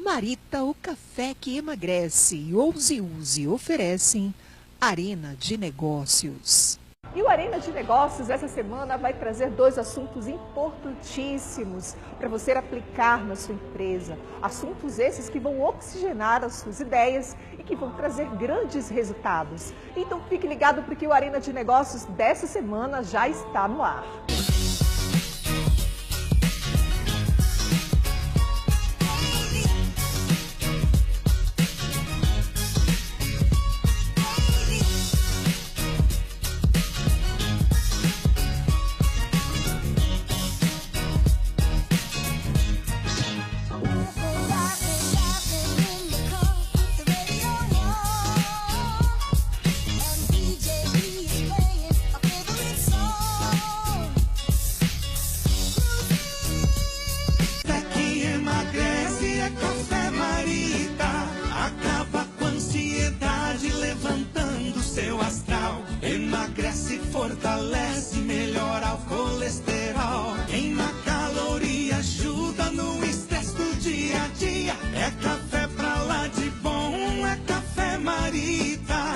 Marita, o café que emagrece, e Ouse Use oferecem Arena de Negócios. E o Arena de Negócios essa semana vai trazer dois assuntos importantíssimos para você aplicar na sua empresa. Assuntos esses que vão oxigenar as suas ideias e que vão trazer grandes resultados. Então fique ligado porque o Arena de Negócios dessa semana já está no ar. Emagrece, fortalece, melhora o colesterol. Queima caloria, ajuda no estresse do dia a dia. É café pra lá de bom, é Café Marita.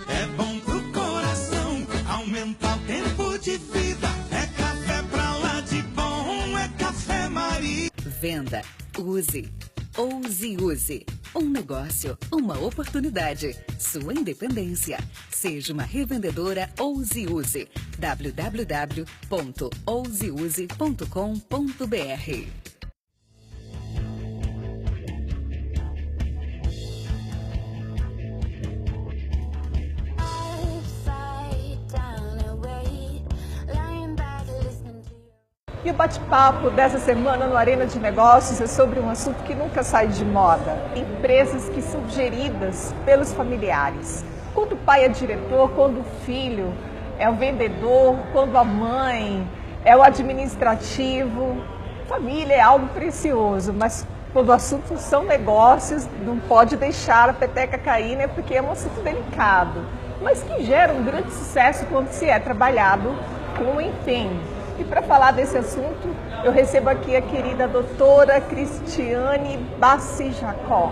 É bom pro coração, aumenta o tempo de vida. É café pra lá de bom, é Café Marita. Venda, use. Ouse Use. Um negócio, uma oportunidade. Sua independência. Seja uma revendedora Ouse Use. www.ouseuse.com.br. E o bate-papo dessa semana no Arena de Negócios é sobre um assunto que nunca sai de moda. Empresas que são geridas pelos familiares. Quando o pai é diretor, quando o filho é o vendedor, quando a mãe é o administrativo. Família é algo precioso, mas quando o assunto são negócios, não pode deixar a peteca cair, né? Porque é um assunto delicado, mas que gera um grande sucesso quando se é trabalhado com empenho. E para falar desse assunto, eu recebo aqui a querida doutora Cristiane Bassi Jacó.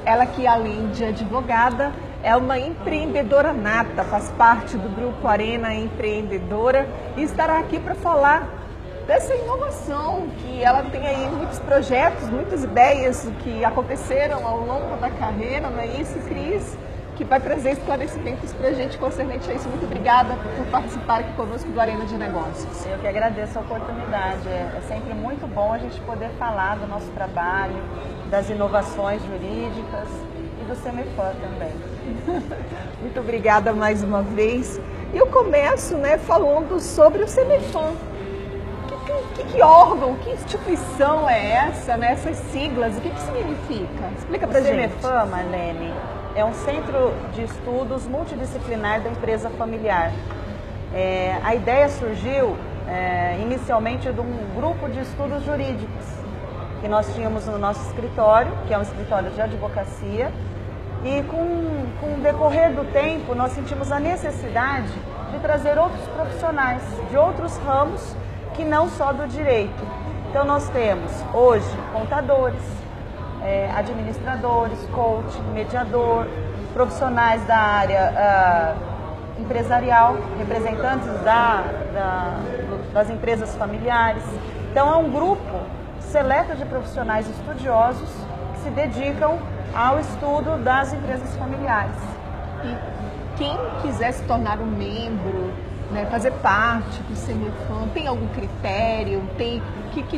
Ela que, além de advogada, é uma empreendedora nata, faz parte do Grupo Arena Empreendedora e estará aqui para falar dessa inovação, que ela tem aí muitos projetos, muitas ideias que aconteceram ao longo da carreira, não é isso, Cris? Que vai trazer esclarecimentos para a gente concernente a isso. Muito obrigada por participar aqui conosco do Arena de Negócios. Eu que agradeço a oportunidade. É sempre muito bom a gente poder falar do nosso trabalho, das inovações jurídicas e do CEMEFAM também. Muito obrigada mais uma vez. E eu começo falando sobre o CEMEFAM. Que órgão, que instituição é essa, essas siglas, o que significa? Explica pra gente. O CEMEFAM, Marlene, é um centro de estudos multidisciplinar da empresa familiar. A ideia surgiu inicialmente de um grupo de estudos jurídicos que nós tínhamos no nosso escritório, que é um escritório de advocacia, e com o decorrer do tempo nós sentimos a necessidade de trazer outros profissionais de outros ramos que não só do direito. Então nós temos hoje contadores, administradores, coach, mediador, profissionais da área empresarial, representantes das empresas familiares. Então é um grupo seleto de profissionais estudiosos que se dedicam ao estudo das empresas familiares. E quem quiser se tornar um membro, fazer parte do CEMEFAM, tem algum critério? Que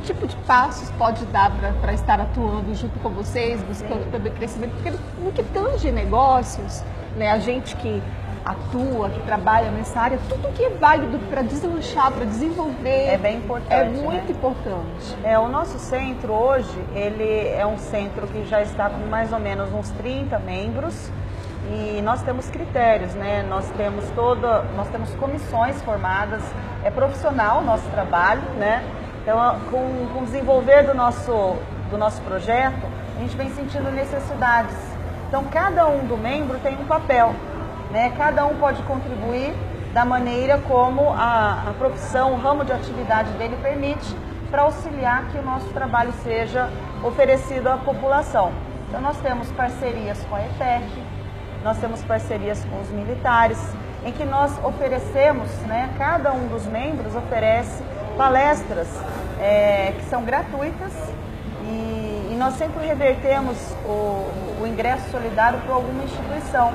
tipo de passos pode dar para estar atuando junto com vocês, buscando também crescimento? Porque no que tange negócios, a gente que atua, que trabalha nessa área, tudo que é válido para deslanchar, para desenvolver, é bem importante. É muito importante. O nosso centro hoje, ele é um centro que já está com mais ou menos uns 30 membros. E nós temos critérios, nós temos comissões formadas, é profissional o nosso trabalho, Então, com o desenvolver do nosso projeto, a gente vem sentindo necessidades. Então, cada um do membro tem um papel, Cada um pode contribuir da maneira como a profissão, o ramo de atividade dele permite, para auxiliar que o nosso trabalho seja oferecido à população. Então nós temos parcerias com a ETEC, nós temos parcerias com os militares, em que nós oferecemos, né, cada um dos membros oferece palestras que são gratuitas e nós sempre revertemos o ingresso solidário para alguma instituição.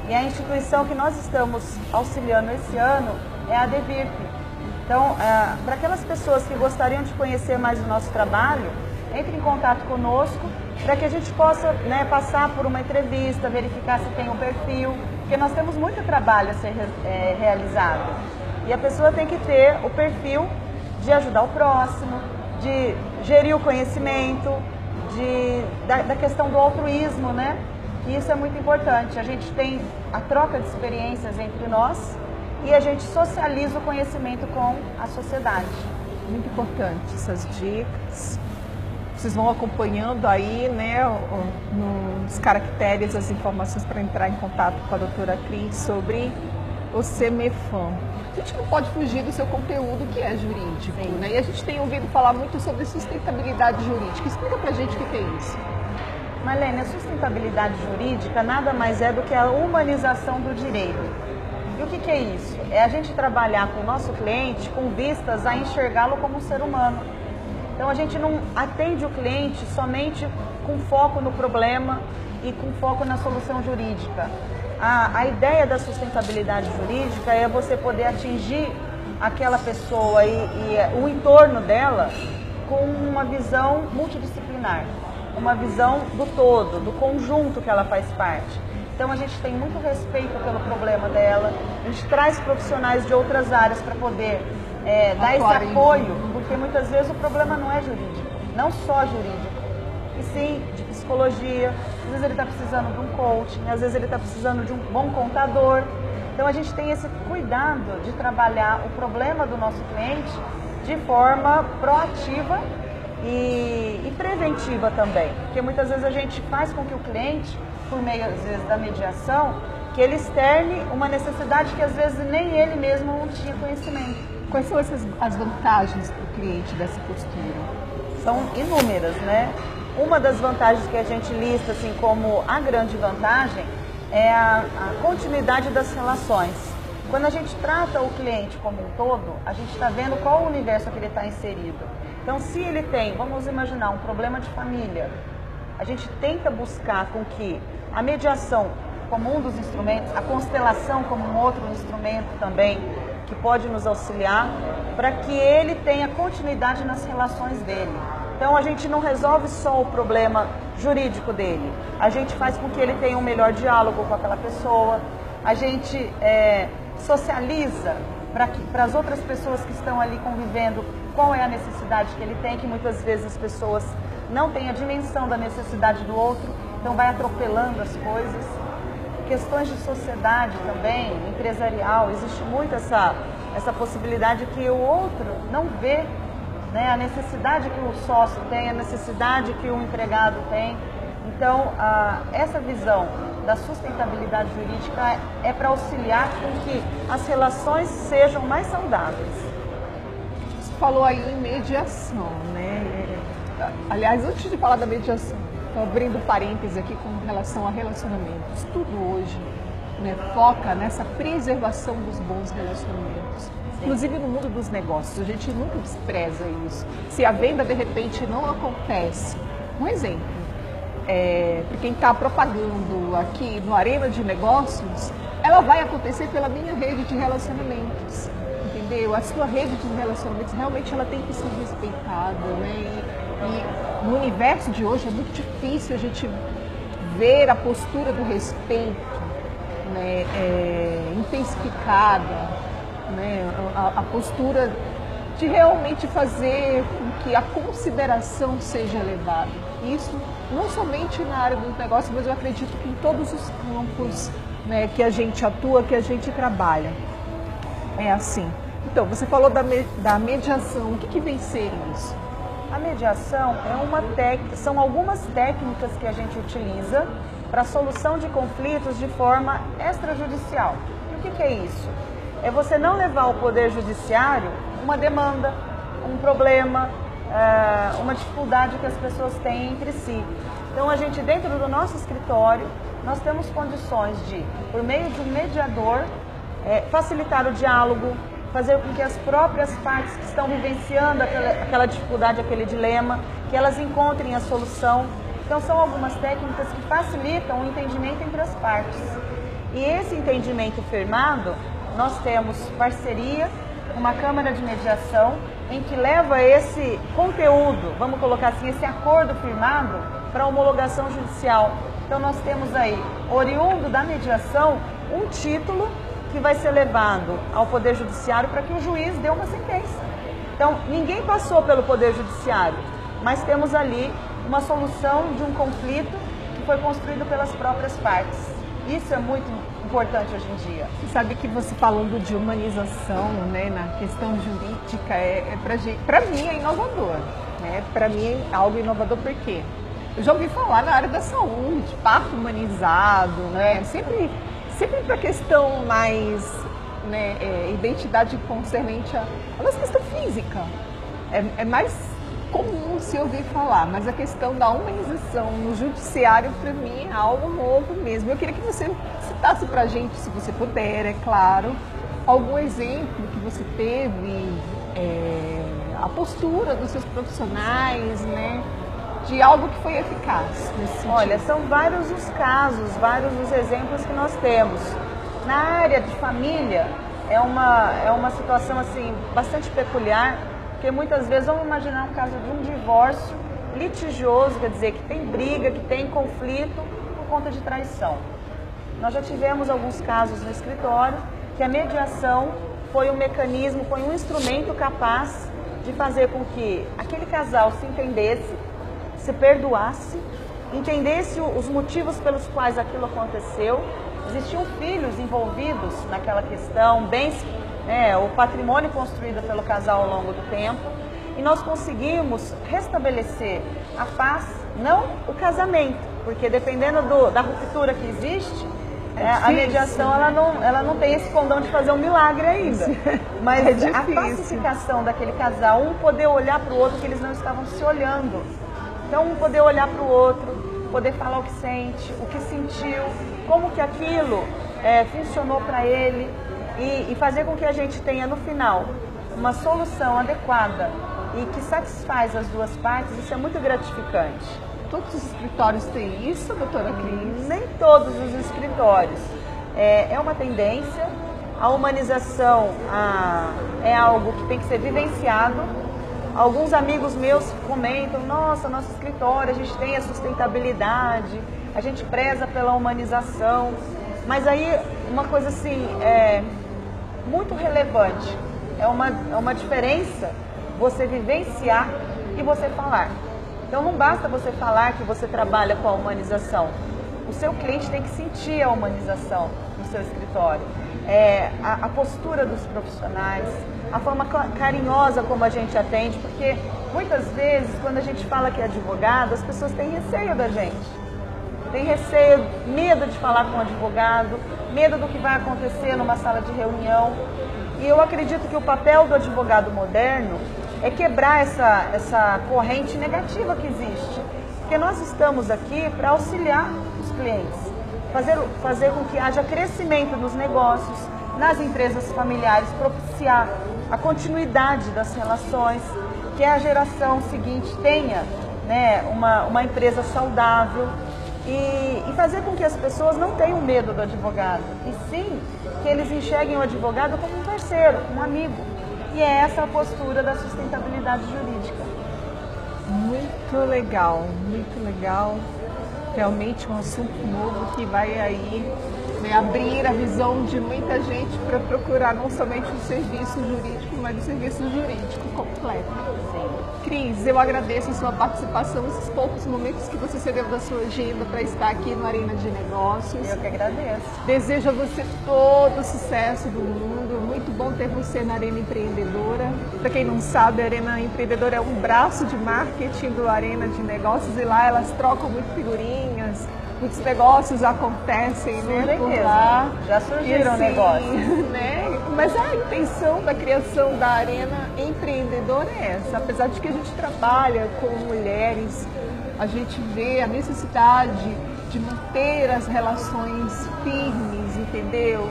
E a instituição que nós estamos auxiliando esse ano é a DEVIRP. Então, para aquelas pessoas que gostariam de conhecer mais o nosso trabalho, entre em contato conosco para que a gente possa, né, passar por uma entrevista, verificar se tem um perfil, porque nós temos muito trabalho a ser realizado. E a pessoa tem que ter o perfil de ajudar o próximo, de gerir o conhecimento, da questão do altruísmo, né? E isso é muito importante. A gente tem a troca de experiências entre nós e a gente socializa o conhecimento com a sociedade. Muito importante essas dicas. Vocês vão acompanhando aí, né, nos caracteres, as informações para entrar em contato com a doutora Cris sobre o CEMEFAM. A gente não pode fugir do seu conteúdo, que é jurídico, né? E a gente tem ouvido falar muito sobre sustentabilidade jurídica. Explica pra gente o que é isso. Marlene, a sustentabilidade jurídica nada mais é do que a humanização do direito. E o que é isso? É a gente trabalhar com o nosso cliente com vistas a enxergá-lo como um ser humano. Então a gente não atende o cliente somente com foco no problema e com foco na solução jurídica. A ideia da sustentabilidade jurídica é você poder atingir aquela pessoa e o entorno dela com uma visão multidisciplinar, uma visão do todo, do conjunto que ela faz parte. Então a gente tem muito respeito pelo problema dela, a gente traz profissionais de outras áreas para poder dar esse apoio, porque muitas vezes o problema não é jurídico, não só jurídico, e sim de psicologia. Às vezes ele está precisando de um coaching, às vezes ele está precisando de um bom contador. Então a gente tem esse cuidado de trabalhar o problema do nosso cliente de forma proativa e preventiva também, porque muitas vezes a gente faz com que o cliente, por meio às vezes da mediação, que ele externe uma necessidade que às vezes nem ele mesmo não tinha conhecimento. Quais são as vantagens para o cliente dessa postura? São inúmeras, né? Uma das vantagens que a gente lista assim como a grande vantagem é a continuidade das relações. Quando a gente trata o cliente como um todo, a gente está vendo qual o universo que ele está inserido. Então, se ele tem, vamos imaginar, um problema de família, a gente tenta buscar com que a mediação como um dos instrumentos, a constelação como um outro instrumento também, que pode nos auxiliar, para que ele tenha continuidade nas relações dele. Então a gente não resolve só o problema jurídico dele, a gente faz com que ele tenha um melhor diálogo com aquela pessoa, a gente socializa para as outras pessoas que estão ali convivendo qual é a necessidade que ele tem, que muitas vezes as pessoas não têm a dimensão da necessidade do outro, então vai atropelando as coisas. Questões de sociedade também, empresarial, existe muito essa possibilidade que o outro não vê, né, a necessidade que o sócio tem, a necessidade que o empregado tem. Então, essa visão da sustentabilidade jurídica é para auxiliar com que as relações sejam mais saudáveis. Você falou aí em mediação, né? Aliás, antes de falar da mediação, estou abrindo parênteses aqui com relação a relacionamentos. Tudo hoje, né, foca nessa preservação dos bons relacionamentos. Inclusive no mundo dos negócios, a gente nunca despreza isso. Se a venda de repente não acontece, um exemplo, para quem está propagando aqui no Arena de Negócios, ela vai acontecer pela minha rede de relacionamentos, entendeu? A sua rede de relacionamentos realmente ela tem que ser respeitada, né? E no universo de hoje é muito difícil a gente ver a postura do respeito, né, intensificada, né, a postura de realmente fazer com que a consideração seja elevada. Isso não somente na área dos negócios, mas eu acredito que em todos os campos, né, que a gente atua, que a gente trabalha. É assim. Então, você falou da mediação. O que vem ser isso? A mediação são algumas técnicas que a gente utiliza para a solução de conflitos de forma extrajudicial. E o que é isso? É você não levar ao Poder Judiciário uma demanda, um problema, uma dificuldade que as pessoas têm entre si. Então a gente, dentro do nosso escritório, nós temos condições de, por meio de um mediador, facilitar o diálogo, fazer com que as próprias partes que estão vivenciando aquela dificuldade, aquele dilema, que elas encontrem a solução. Então são algumas técnicas que facilitam o entendimento entre as partes. E esse entendimento firmado, nós temos parceria, uma câmara de mediação, em que leva esse conteúdo, vamos colocar assim, esse acordo firmado para homologação judicial. Então nós temos aí, oriundo da mediação, um título que vai ser levado ao Poder Judiciário para que o juiz dê uma sentença. Então ninguém passou pelo Poder Judiciário, mas temos ali uma solução de um conflito que foi construído pelas próprias partes. Isso é muito importante hoje em dia. Você sabe que você falando de humanização, né, na questão jurídica, para mim é inovador. Né? Para mim é algo inovador porque eu já ouvi falar na área da saúde, parto humanizado, né? Sempre para a questão mais, né, identidade concernente à nossa questão física. É mais comum se ouvir falar, mas a questão da humanização no judiciário, para mim, é algo novo mesmo. Eu queria que você citasse para a gente, se você puder, é claro, algum exemplo que você teve, a postura dos seus profissionais, né, de algo que foi eficaz nesse sentido. Olha, são vários os casos, vários os exemplos que nós temos. Na área de família, é uma situação assim, bastante peculiar, porque muitas vezes vamos imaginar um caso de um divórcio litigioso, quer dizer, que tem briga, que tem conflito por conta de traição. Nós já tivemos alguns casos no escritório que a mediação foi um mecanismo, foi um instrumento capaz de fazer com que aquele casal se entendesse, se perdoasse, entendesse os motivos pelos quais aquilo aconteceu. Existiam filhos envolvidos naquela questão, bens, o patrimônio construído pelo casal ao longo do tempo, e nós conseguimos restabelecer a paz, não o casamento, porque dependendo da ruptura que existe, a mediação ela não tem esse condão de fazer um milagre ainda, mas a pacificação daquele casal, um poder olhar para o outro que eles não estavam se olhando, então um poder olhar para o outro, poder falar o que sente, o que sentiu, como que aquilo funcionou para ele, e fazer com que a gente tenha no final uma solução adequada e que satisfaz as duas partes. Isso é muito gratificante. Todos os escritórios têm isso, doutora Cris? Nem todos os escritórios. É uma tendência. A humanização é algo que tem que ser vivenciado. Alguns amigos meus comentam, nossa, nosso escritório, a gente tem a sustentabilidade, a gente preza pela humanização. Mas aí, uma coisa assim, muito relevante, é uma diferença você vivenciar e você falar. Então não basta você falar que você trabalha com a humanização, o seu cliente tem que sentir a humanização no seu escritório. A postura dos profissionais, a forma carinhosa como a gente atende, porque muitas vezes quando a gente fala que é advogado, as pessoas têm receio da gente. Tem receio, medo de falar com o advogado, medo do que vai acontecer numa sala de reunião. E eu acredito que o papel do advogado moderno é quebrar essa corrente negativa que existe. Porque nós estamos aqui para auxiliar os clientes, fazer com que haja crescimento nos negócios, nas empresas familiares, propiciar a continuidade das relações, que a geração seguinte tenha, né, uma empresa saudável. E fazer com que as pessoas não tenham medo do advogado, e sim que eles enxerguem o advogado como um parceiro, um amigo. E é essa a postura da sustentabilidade jurídica. Muito legal, muito legal. Realmente um assunto novo que vai aí, né, abrir a visão de muita gente para procurar não somente o serviço jurídico, mas o serviço jurídico completo. Sim. Cris, eu agradeço a sua participação, esses poucos momentos que você cedeu da sua agenda para estar aqui no Arena de Negócios. Eu que agradeço. Desejo a você todo o sucesso do mundo. Muito bom ter você na Arena Empreendedora. Para quem não sabe, a Arena Empreendedora é um braço de marketing do Arena de Negócios, e lá elas trocam muito figurinhas, muitos negócios acontecem, né, por lá. Já surgiram negócios. Né? Mas a intenção da criação da Arena Empreendedora é essa. Apesar de que a gente trabalha com mulheres a gente vê a necessidade de manter as relações firmes, entendeu?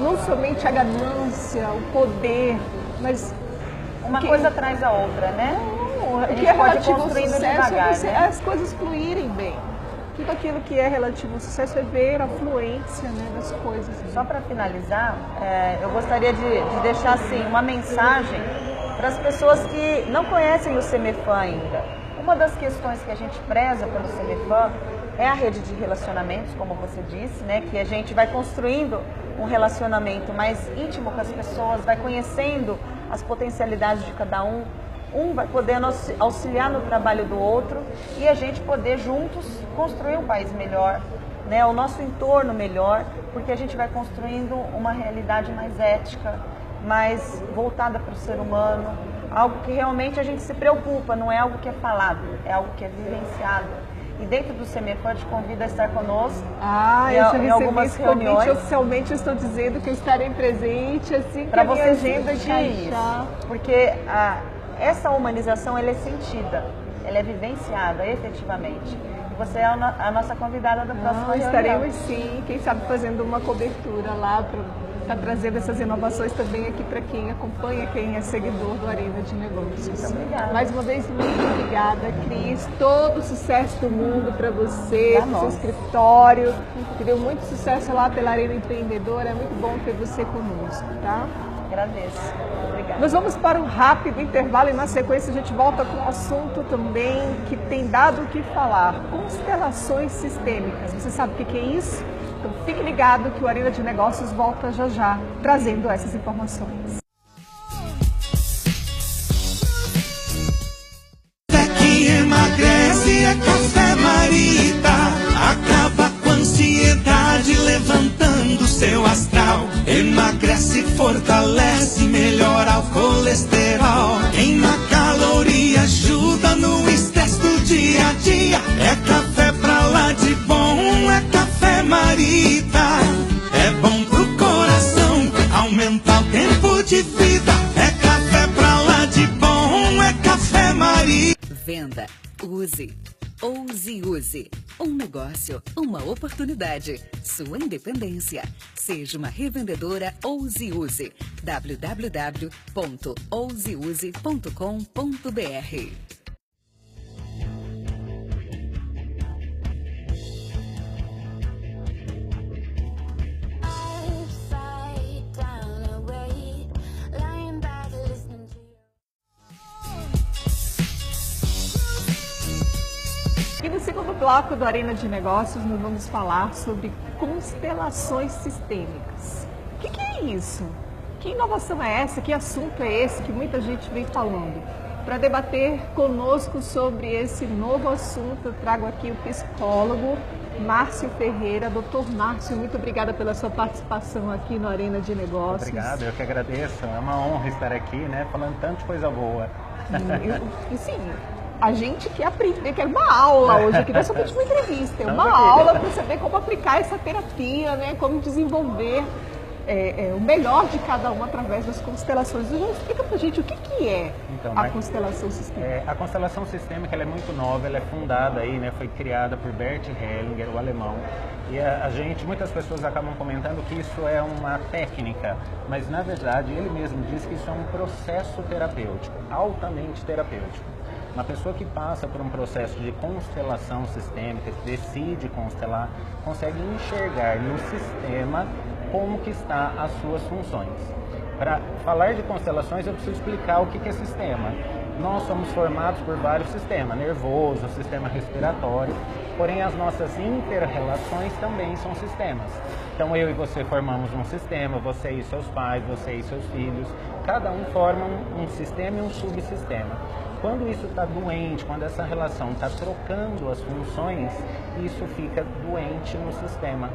Não somente a ganância, o poder, mas uma coisa traz a outra, né? O que é relativo ao sucesso é as coisas fluírem bem. Tudo aquilo que é relativo ao sucesso é ver a fluência, né, das coisas. Só para finalizar, eu gostaria de deixar assim, uma mensagem para as pessoas que não conhecem o CEMEFAM ainda. Uma das questões que a gente preza pelo CEMEFAM é a rede de relacionamentos, como você disse, né, que a gente vai construindo um relacionamento mais íntimo com as pessoas, vai conhecendo as potencialidades de cada um. Um vai poder auxiliar no trabalho do outro e a gente poder juntos construir um país melhor, né? O nosso entorno melhor, porque a gente vai construindo uma realidade mais ética, mais voltada para o ser humano, algo que realmente a gente se preocupa, não é algo que é falado, é algo que é vivenciado. E dentro do CEMEFAM te convido a estar conosco em algumas reuniões. Oficialmente eu estou dizendo que eu estarei presente assim que a minha agenda encaixar. Porque essa humanização ela é sentida, ela é vivenciada efetivamente. E você é a nossa convidada da próxima reunião. Estaremos sim, quem sabe fazendo uma cobertura lá para trazer essas inovações também aqui para quem acompanha, quem é seguidor do Arena de Negócios. Muito obrigada. Mais uma vez, muito obrigada, Cris. Todo o sucesso do mundo para você, para o seu escritório. Que deu muito sucesso lá pela Arena Empreendedora. É muito bom ter você conosco, tá? Agradeço. Obrigada. Nós vamos para um rápido intervalo e na sequência a gente volta com um assunto também que tem dado o que falar. Constelações sistêmicas. Você sabe o que é isso? Então fique ligado que o Arena de Negócios volta já já, trazendo essas informações. Que emagrece é Café Marita. Acaba com a ansiedade, levantando seu astral. Emagrece, fortalece, melhora o colesterol. Queima caloria, ajuda no estresse do dia a dia. É café pra lá de bom, é Café Marita. É bom pro coração, aumenta o tempo de vida. É café pra lá de bom, é Café Marita. Venda, use. Ouse Use. Um negócio, uma oportunidade. Sua independência. Seja uma revendedora Ouse Use. www.ouseuse.com.br. E no segundo bloco do Arena de Negócios, nós vamos falar sobre constelações sistêmicas. O que é isso? Que inovação é essa? Que assunto é esse que muita gente vem falando? Para debater conosco sobre esse novo assunto, eu trago aqui o psicólogo Márcio Ferreira. Doutor Márcio, muito obrigada pela sua participação aqui no Arena de Negócios. Obrigado, eu que agradeço. É uma honra estar aqui, né, falando tanto de coisa boa. E sim, a gente quer aprender, quer uma aula hoje aqui, não é somente uma entrevista, é uma aula para saber como aplicar essa terapia, né, como desenvolver o melhor de cada um através das constelações. Explica pra gente o que é a constelação sistêmica. A constelação sistêmica ela é muito nova, ela é fundada aí, né, foi criada por Bert Hellinger, o alemão. E muitas pessoas acabam comentando que isso é uma técnica, mas na verdade ele mesmo diz que isso é um processo terapêutico, altamente terapêutico. Uma pessoa que passa por um processo de constelação sistêmica, que decide constelar, consegue enxergar no sistema como que está as suas funções. Para falar de constelações, eu preciso explicar o que é sistema. Nós somos formados por vários sistemas, nervoso, sistema respiratório, porém as nossas inter-relações também são sistemas. Então eu e você formamos um sistema, você e seus pais, você e seus filhos, cada um forma um sistema e um subsistema. Quando isso está doente, quando essa relação está trocando as funções, isso fica doente no sistema.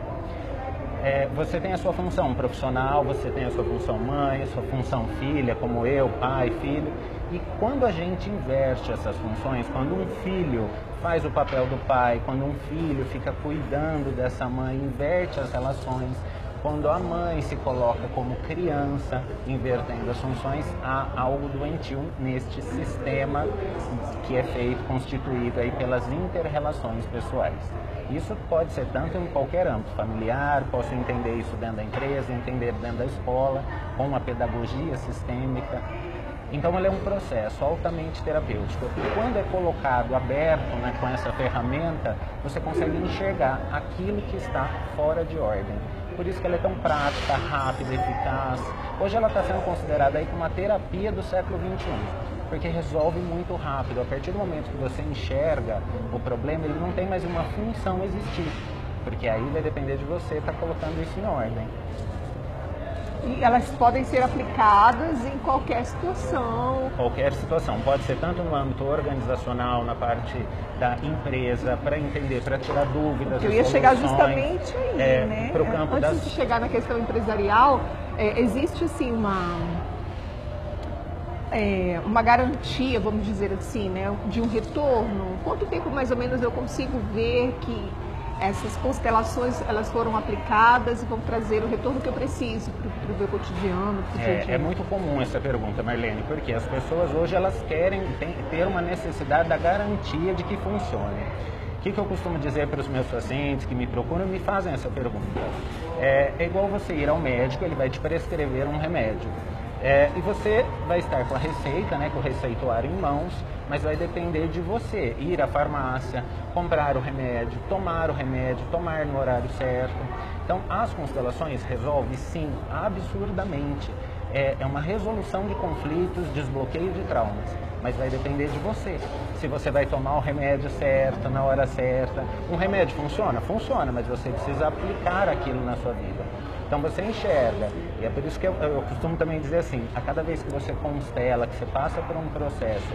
Você tem a sua função profissional, você tem a sua função mãe, a sua função filha, como eu, pai, filho. E quando a gente inverte essas funções, quando um filho faz o papel do pai, quando um filho fica cuidando dessa mãe, inverte as relações, Quando a mãe se coloca como criança, invertendo as funções, há algo doentio neste sistema que é feito, constituído aí pelas inter-relações pessoais. Isso pode ser tanto em qualquer âmbito familiar, posso entender isso dentro da empresa, entender dentro da escola, com uma pedagogia sistêmica. Então, ele é um processo altamente terapêutico. E quando é colocado aberto, né, com essa ferramenta, você consegue enxergar aquilo que está fora de ordem. Por isso que ela é tão prática, rápida, eficaz. Hoje ela está sendo considerada aí como uma terapia do século XXI, porque resolve muito rápido. A partir do momento que você enxerga o problema, ele não tem mais uma função existir, porque aí vai depender de você estar colocando isso em ordem. E elas podem ser aplicadas em qualquer situação. Qualquer situação. Pode ser tanto no âmbito organizacional, na parte da empresa, para entender, para tirar dúvidas. Eu ia chegar justamente aí, né? Pro campo Antes de chegar na questão empresarial, existe assim uma garantia, vamos dizer assim, né, de um retorno? Quanto tempo mais ou menos eu consigo ver que essas constelações elas foram aplicadas e vão trazer o retorno que eu preciso para o meu cotidiano, para o dia a dia? É muito comum essa pergunta, Marlene, porque as pessoas hoje elas querem ter uma necessidade da garantia de que funcione. O que eu costumo dizer para os meus pacientes que me procuram e me fazem essa pergunta? É igual você ir ao médico, ele vai te prescrever um remédio. E você vai estar com a receita, né, com o receituário em mãos, mas vai depender de você ir à farmácia, comprar o remédio, tomar no horário certo. Então, as constelações resolvem, sim, absurdamente. É uma resolução de conflitos, desbloqueio de traumas, mas vai depender de você. Se você vai tomar o remédio certo, na hora certa. Um remédio funciona? Funciona, mas você precisa aplicar aquilo na sua vida. Então você enxerga, e é por isso que eu costumo também dizer assim, a cada vez que você constela, que você passa por um processo,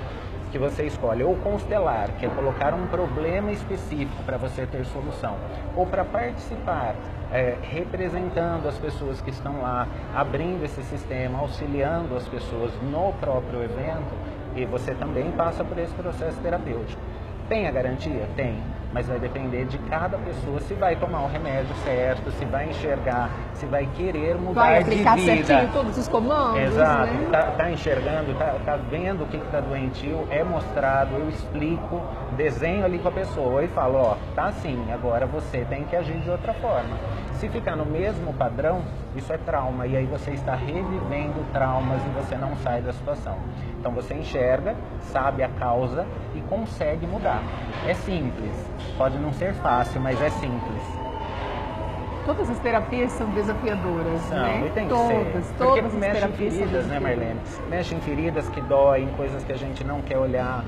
que você escolhe ou constelar, que é colocar um problema específico para você ter solução, ou para participar, representando as pessoas que estão lá, abrindo esse sistema, auxiliando as pessoas no próprio evento, e você também passa por esse processo terapêutico. Tem a garantia? Tem, mas vai depender de cada pessoa se vai tomar o remédio certo, se vai enxergar, se vai querer mudar de vida. Vai aplicar certinho todos os comandos, exato, né? Tá enxergando, tá vendo o que está doentio, é mostrado, eu explico, desenho ali com a pessoa e falo, ó, tá assim, agora você tem que agir de outra forma. Se ficar no mesmo padrão, isso é trauma, e aí você está revivendo traumas e você não sai da situação. Então você enxerga, sabe a causa e consegue mudar. É simples, pode não ser fácil, mas é simples. Todas as terapias são desafiadoras, né? E tem que todas ser. Todas Porque as mexe em terapias são feridas, né, Marlene? Mexe em feridas que doem, coisas que a gente não quer olhar.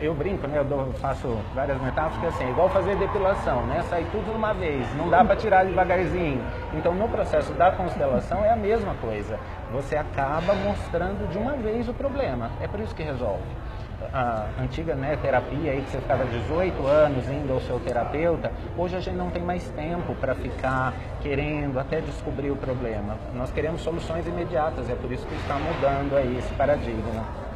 Eu brinco, né? Eu faço várias metáforas que assim, é igual fazer depilação, né? Sai tudo de uma vez, não dá para tirar devagarzinho. Então, no processo da constelação é a mesma coisa. Você acaba mostrando de uma vez o problema. É por isso que resolve. A antiga, né, terapia aí que você ficava 18 anos indo ao seu terapeuta, hoje a gente não tem mais tempo para ficar querendo até descobrir o problema. Nós queremos soluções imediatas, é por isso que está mudando aí esse paradigma.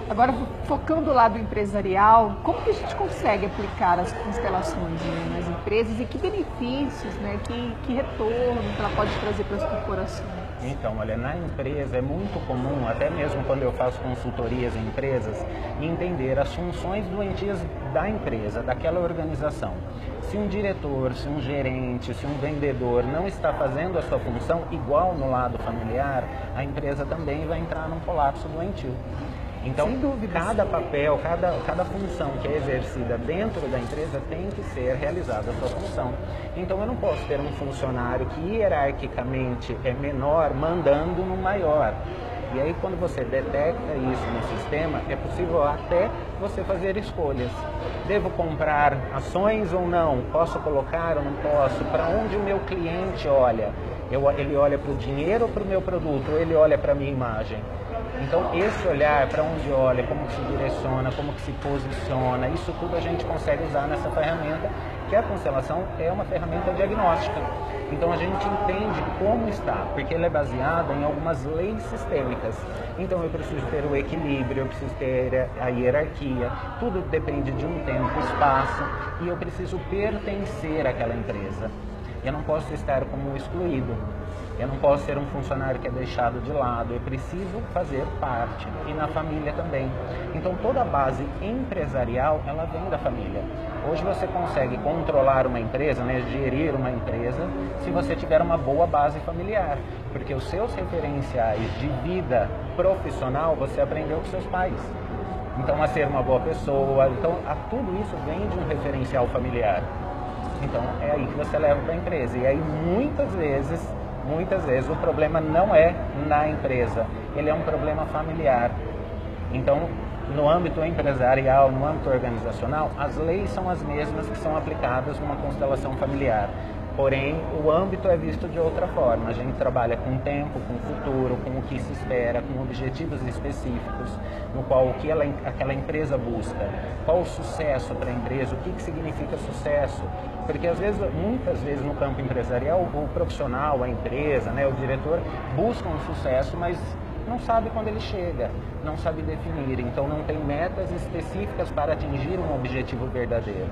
Agora, focando o lado empresarial, como que a gente consegue aplicar as constelações, né, nas empresas e que benefícios, né, que retorno que ela pode trazer para as corporações? Então, olha, na empresa é muito comum, até mesmo quando eu faço consultorias em empresas, entender as funções doentias da empresa, daquela organização. Se um diretor, se um gerente, se um vendedor não está fazendo a sua função igual no lado familiar, a empresa também vai entrar num colapso doentio. Então, cada papel, cada função que é exercida dentro da empresa tem que ser realizada a sua função. Então, eu não posso ter um funcionário que hierarquicamente é menor mandando no maior. E aí, quando você detecta isso no sistema, é possível até você fazer escolhas. Devo comprar ações ou não? Posso colocar ou não posso? Para onde o meu cliente olha? Ele olha para o dinheiro ou para o meu produto? Ou ele olha para a minha imagem? Então, esse olhar para onde olha, como que se direciona, como que se posiciona, isso tudo a gente consegue usar nessa ferramenta, que a constelação é uma ferramenta diagnóstica. Então, a gente entende como está, porque ela é baseada em algumas leis sistêmicas. Então, eu preciso ter o equilíbrio, eu preciso ter a hierarquia, tudo depende de um tempo, espaço, e eu preciso pertencer àquela empresa. Eu não posso estar como excluído. Eu não posso ser um funcionário que é deixado de lado. Eu preciso fazer parte. E na família também. Então toda a base empresarial, ela vem da família. Hoje você consegue controlar uma empresa, né, gerir uma empresa, se você tiver uma boa base familiar. Porque os seus referenciais de vida profissional, você aprendeu com seus pais. Então, a ser uma boa pessoa. Então, tudo isso vem de um referencial familiar. Então, é aí que você leva para a empresa. E aí, muitas vezes, o problema não é na empresa. Ele é um problema familiar. Então, no âmbito empresarial, no âmbito organizacional, as leis são as mesmas que são aplicadas numa constelação familiar. Porém, o âmbito é visto de outra forma. A gente trabalha com o tempo, com o futuro, com o que se espera, com objetivos específicos, no qual o que aquela empresa busca, qual o sucesso para a empresa, o que significa sucesso. Porque muitas vezes no campo empresarial, o profissional, a empresa, né, o diretor, busca um sucesso, mas não sabe quando ele chega, não sabe definir, então não tem metas específicas para atingir um objetivo verdadeiro.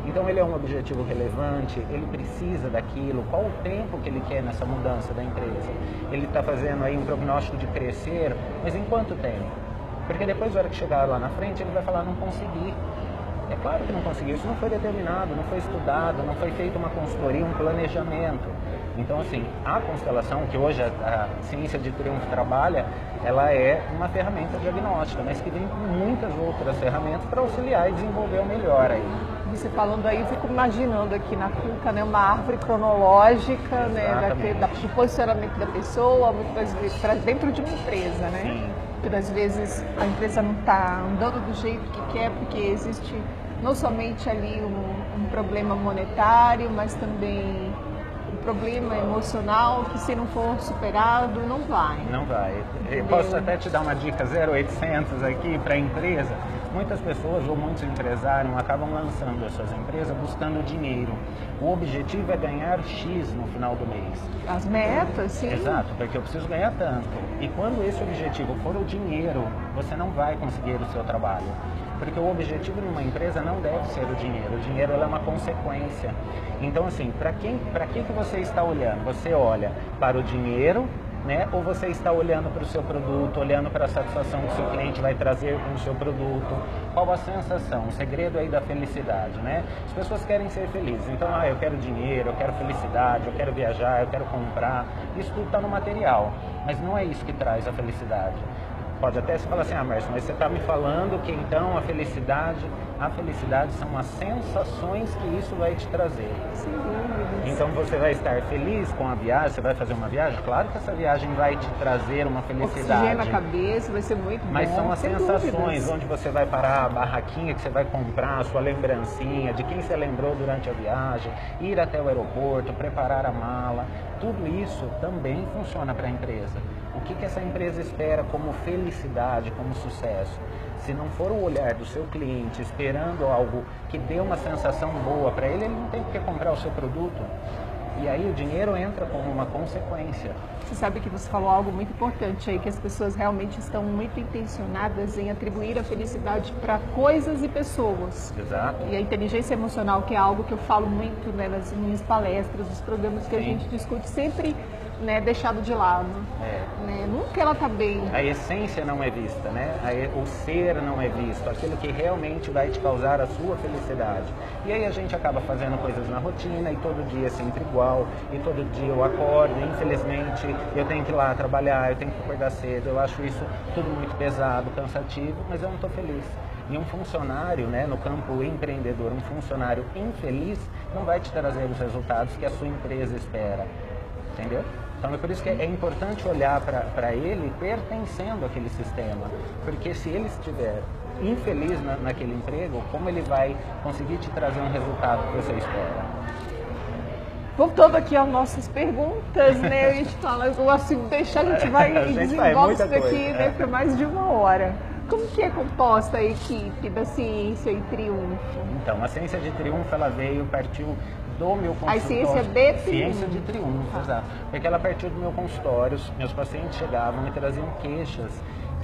Então ele é um objetivo relevante, ele precisa daquilo, qual o tempo que ele quer nessa mudança da empresa? Ele está fazendo aí um prognóstico de crescer, mas em quanto tempo? Porque depois, na hora que chegar lá na frente, ele vai falar, não consegui. É claro que não conseguiu, isso não foi determinado, não foi estudado, não foi feita uma consultoria, um planejamento. Então, assim, a constelação, que hoje a ciência de triunfo trabalha, ela é uma ferramenta diagnóstica, mas que vem com muitas outras ferramentas para auxiliar e desenvolver o melhor aí. Você falando aí, eu fico imaginando aqui na cuca, né, uma árvore cronológica, né, do posicionamento da pessoa, muitas vezes para dentro de uma empresa, né? Sim. Muitas vezes a empresa não está andando do jeito que quer, porque existe não somente ali um problema monetário, mas também um problema emocional que, se não for superado, não vai. Não vai. Eu posso até te dar uma dica 0800 aqui para a empresa. Muitas pessoas ou muitos empresários acabam lançando as suas empresas buscando dinheiro. O objetivo é ganhar X no final do mês. As metas, sim. Exato, porque eu preciso ganhar tanto. E quando esse objetivo for o dinheiro, você não vai conseguir o seu trabalho. Porque o objetivo numa empresa não deve ser o dinheiro. O dinheiro é uma consequência. Então, assim, para que você está olhando? Você olha para o dinheiro, né? Ou você está olhando para o seu produto, olhando para a satisfação que o seu cliente vai trazer com o seu produto? Qual a sensação? O segredo aí da felicidade, né? As pessoas querem ser felizes. Então, eu quero dinheiro, eu quero felicidade, eu quero viajar, eu quero comprar. Isso tudo está no material. Mas não é isso que traz a felicidade. Pode até se falar assim, Márcio, mas você está me falando que então a felicidade são as sensações que isso vai te trazer. Sim. Então você vai estar feliz com a viagem, você vai fazer uma viagem, claro que essa viagem vai te trazer uma felicidade. Oxigênio na cabeça, vai ser muito bom. Mas são as sensações, dúvidas. onde você vai parar, a barraquinha que você vai comprar, a sua lembrancinha, de quem você lembrou durante a viagem, ir até o aeroporto, preparar a mala, tudo isso também funciona para a empresa. O que essa empresa espera como felicidade, como sucesso? Se não for o olhar do seu cliente esperando algo que dê uma sensação boa para ele, ele não tem por que comprar o seu produto. E aí o dinheiro entra como uma consequência. Você sabe que você falou algo muito importante aí, que as pessoas realmente estão muito intencionadas em atribuir a felicidade para coisas e pessoas. Exato. E a inteligência emocional, que é algo que eu falo muito, né, nas minhas palestras, nos programas que a gente discute, sempre, né, deixado de lado. Né? Nunca ela está bem. A essência não é vista, né? O ser não é visto, aquilo que realmente vai te causar a sua felicidade. E aí a gente acaba fazendo coisas na rotina e todo dia é sempre igual, e todo dia eu acordo, infelizmente eu tenho que ir lá trabalhar, eu tenho que acordar cedo, eu acho isso tudo muito pesado, cansativo, mas eu não estou feliz. E um funcionário, né, no campo empreendedor, um funcionário infeliz não vai te trazer os resultados que a sua empresa espera, entendeu? Então é por isso que é importante olhar para ele pertencendo àquele sistema, porque se ele estiver infeliz naquele emprego, como ele vai conseguir te trazer um resultado que você espera? Voltando aqui às nossas perguntas, né, a gente fala, assim, deixar a gente vai desenvolver isso daqui, né, por mais de uma hora. Como que é composta a equipe da Ciência e Triunfo? Então, a Ciência de Triunfo, ela partiu do meu consultório. A Ciência de Triunfo. Ciência de Triunfo, exato. Porque ela partiu do meu consultório, meus pacientes chegavam e traziam queixas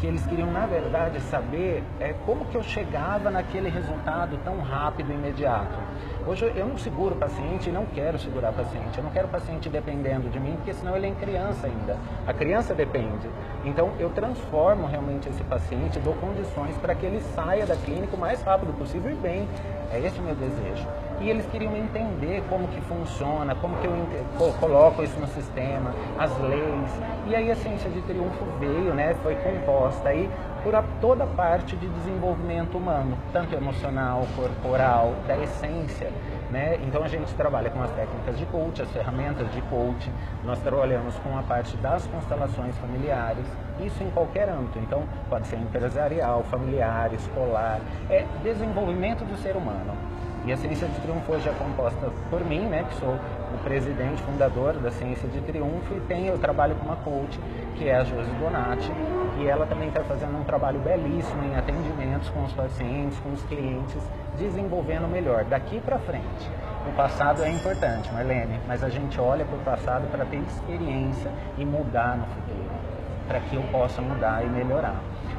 que eles queriam, na verdade, saber como que eu chegava naquele resultado tão rápido e imediato. Hoje eu não seguro o paciente e não quero segurar o paciente. Eu não quero o paciente dependendo de mim, porque senão ele é criança ainda. A criança depende. Então eu transformo realmente esse paciente, dou condições para que ele saia da clínica o mais rápido possível e bem. É esse o meu desejo. E eles queriam entender como que funciona, como que eu coloco isso no sistema, as leis. E aí a Ciência de Triunfo veio, né, foi composta aí por toda a parte de desenvolvimento humano, tanto emocional, corporal, da essência, né? Então a gente trabalha com as técnicas de coach, as ferramentas de coach, nós trabalhamos com a parte das constelações familiares, isso em qualquer âmbito. Então pode ser empresarial, familiar, escolar, é desenvolvimento do ser humano. E a Ciência de Triunfo hoje é composta por mim, né, que sou o presidente, fundador da Ciência de Triunfo, e eu trabalho com uma coach, que é a Josi Donati, e ela também está fazendo um trabalho belíssimo em atendimentos com os pacientes, com os clientes, desenvolvendo melhor daqui para frente. O passado é importante, Marlene, mas a gente olha para o passado para ter experiência e mudar no futuro, para que eu possa mudar e melhorar.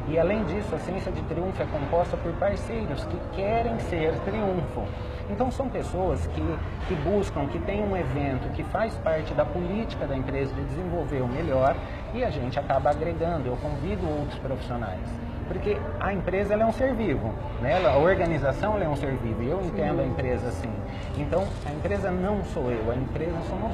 E além disso, a Ciência de Triunfo é composta por parceiros que querem ser triunfo. Então são pessoas que buscam, que tem um evento, que faz parte da política da empresa de desenvolver o melhor, e a gente acaba agregando. Eu convido outros profissionais. Porque a empresa ela é um ser vivo, né? A organização ela é um ser vivo, e eu entendo a empresa assim. Então a empresa não sou eu, a empresa somos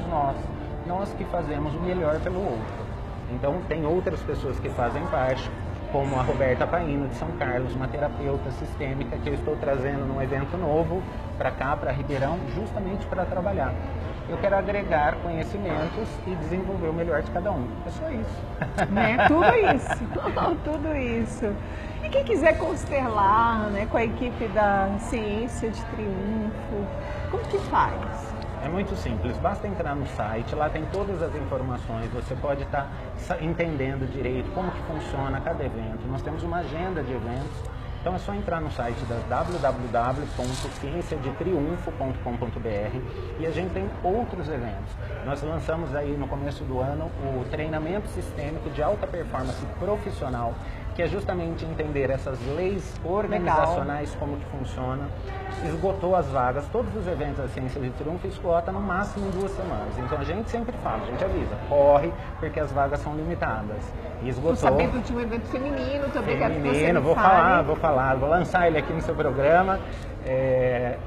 nós que fazemos o melhor pelo outro. Então tem outras pessoas que fazem parte, como a Roberta Paino de São Carlos, uma terapeuta sistêmica que eu estou trazendo num evento novo para cá, para Ribeirão, justamente para trabalhar. Eu quero agregar conhecimentos e desenvolver o melhor de cada um. É só isso. Né? Tudo isso. Tudo isso. E quem quiser constelar, né, com a equipe da Ciência de Triunfo, como que faz? É muito simples, basta entrar no site, lá tem todas as informações, você pode estar entendendo direito como que funciona cada evento. Nós temos uma agenda de eventos, então é só entrar no site da www.cienciadetriunfo.com.br e a gente tem outros eventos. Nós lançamos aí no começo do ano o treinamento sistêmico de alta performance profissional, que é justamente entender essas leis organizacionais, como que funciona. Esgotou as vagas, todos os eventos da Ciência de Triunfo esgota no máximo em 2 semanas. Então a gente sempre fala, a gente avisa, corre, porque as vagas são limitadas. E esgotou. Estou sabendo de um evento feminino também, feminino, vou falar, vou lançar ele aqui no seu programa.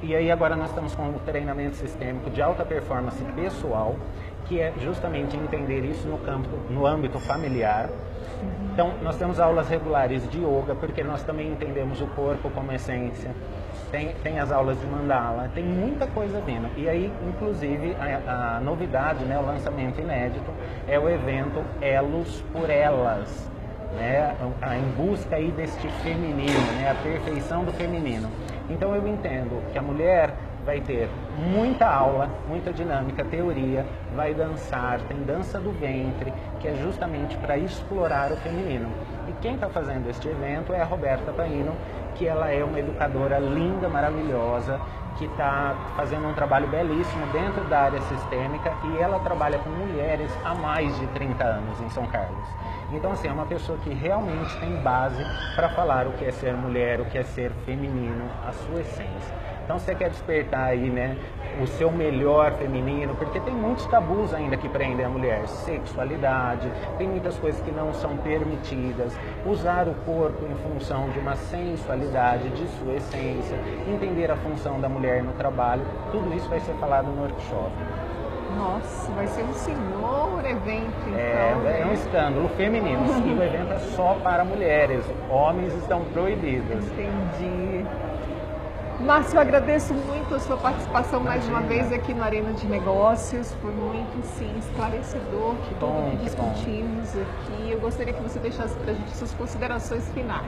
E aí agora nós estamos com um treinamento sistêmico de alta performance pessoal, que é justamente entender isso no âmbito familiar. Então, nós temos aulas regulares de yoga, porque nós também entendemos o corpo como essência. Tem as aulas de mandala, tem muita coisa vindo. E aí, inclusive, a novidade, né, o lançamento inédito, é o evento Elos por Elas, né, em busca aí deste feminino, né, a perfeição do feminino. Então, eu entendo que a mulher vai ter muita aula, muita dinâmica, teoria, vai dançar, tem dança do ventre, que é justamente para explorar o feminino. E quem está fazendo este evento é a Roberta Paino, que ela é uma educadora linda, maravilhosa, que está fazendo um trabalho belíssimo dentro da área sistêmica, e ela trabalha com mulheres há mais de 30 anos em São Carlos. Então, assim, é uma pessoa que realmente tem base para falar o que é ser mulher, o que é ser feminino, a sua essência. Então você quer despertar aí, né, o seu melhor feminino, porque tem muitos tabus ainda que prendem a mulher. Sexualidade, tem muitas coisas que não são permitidas. Usar o corpo em função de uma sensualidade, de sua essência, entender a função da mulher no trabalho, tudo isso vai ser falado no workshop. Nossa, vai ser um senhor evento, então. É um escândalo feminino. E o evento é só para mulheres. Homens estão proibidos. Entendi. Márcio, eu agradeço muito a sua participação mais uma vez aqui no Arena de Negócios. Foi muito, sim, esclarecedor de tudo que discutimos aqui. Eu gostaria que você deixasse para a gente suas considerações finais.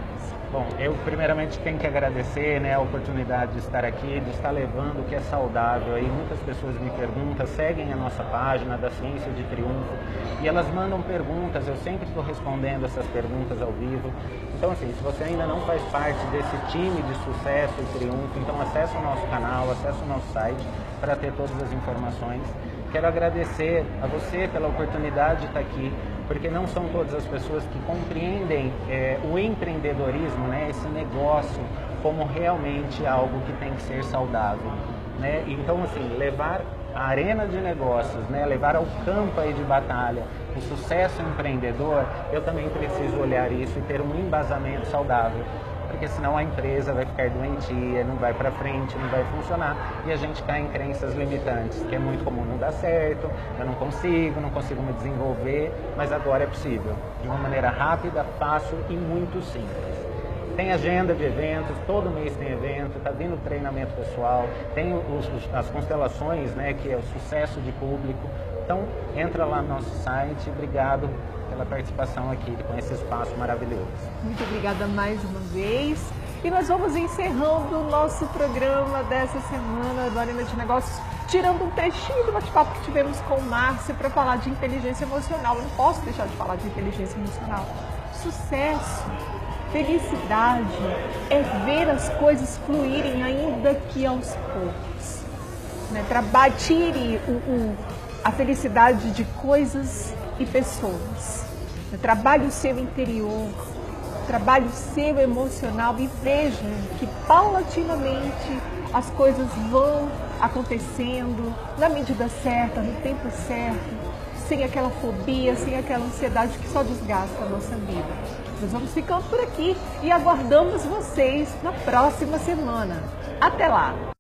Bom, eu primeiramente tenho que agradecer, né, a oportunidade de estar aqui, de estar levando o que é saudável. Aí muitas pessoas me perguntam, seguem a nossa página da Ciência de Triunfo e elas mandam perguntas, eu sempre estou respondendo essas perguntas ao vivo. Então, assim, se você ainda não faz parte desse time de sucesso e triunfo, então acesse o nosso canal, acesse o nosso site para ter todas as informações. Quero agradecer a você pela oportunidade de estar aqui, porque não são todas as pessoas que compreendem o empreendedorismo, né, esse negócio, como realmente algo que tem que ser saudável, né? Então, assim, levar a arena de negócios, né, levar ao campo aí de batalha o sucesso empreendedor, eu também preciso olhar isso e ter um embasamento saudável, porque senão a empresa vai ficar doentia, não vai para frente, não vai funcionar e a gente cai em crenças limitantes, que é muito comum, não dá certo, eu não consigo me desenvolver, mas agora é possível, de uma maneira rápida, fácil e muito simples. Tem agenda de eventos, todo mês tem evento, está vindo treinamento pessoal, tem as constelações, né, que é o sucesso de público. Então, entra lá no nosso site. Obrigado pela participação aqui com esse espaço maravilhoso. Muito obrigada mais uma vez. E nós vamos encerrando o nosso programa dessa semana do Arena de Negócios, tirando um trechinho do bate-papo que tivemos com o Márcio para falar de inteligência emocional. Eu não posso deixar de falar de inteligência emocional. Sucesso, felicidade é ver as coisas fluírem ainda que aos poucos. Né? Tire a felicidade de coisas e pessoas. Né? Trabalhe o seu interior, trabalhe o seu emocional e veja que paulatinamente as coisas vão acontecendo na medida certa, no tempo certo, sem aquela fobia, sem aquela ansiedade que só desgasta a nossa vida. Nós vamos ficando por aqui e aguardamos vocês na próxima semana. Até lá!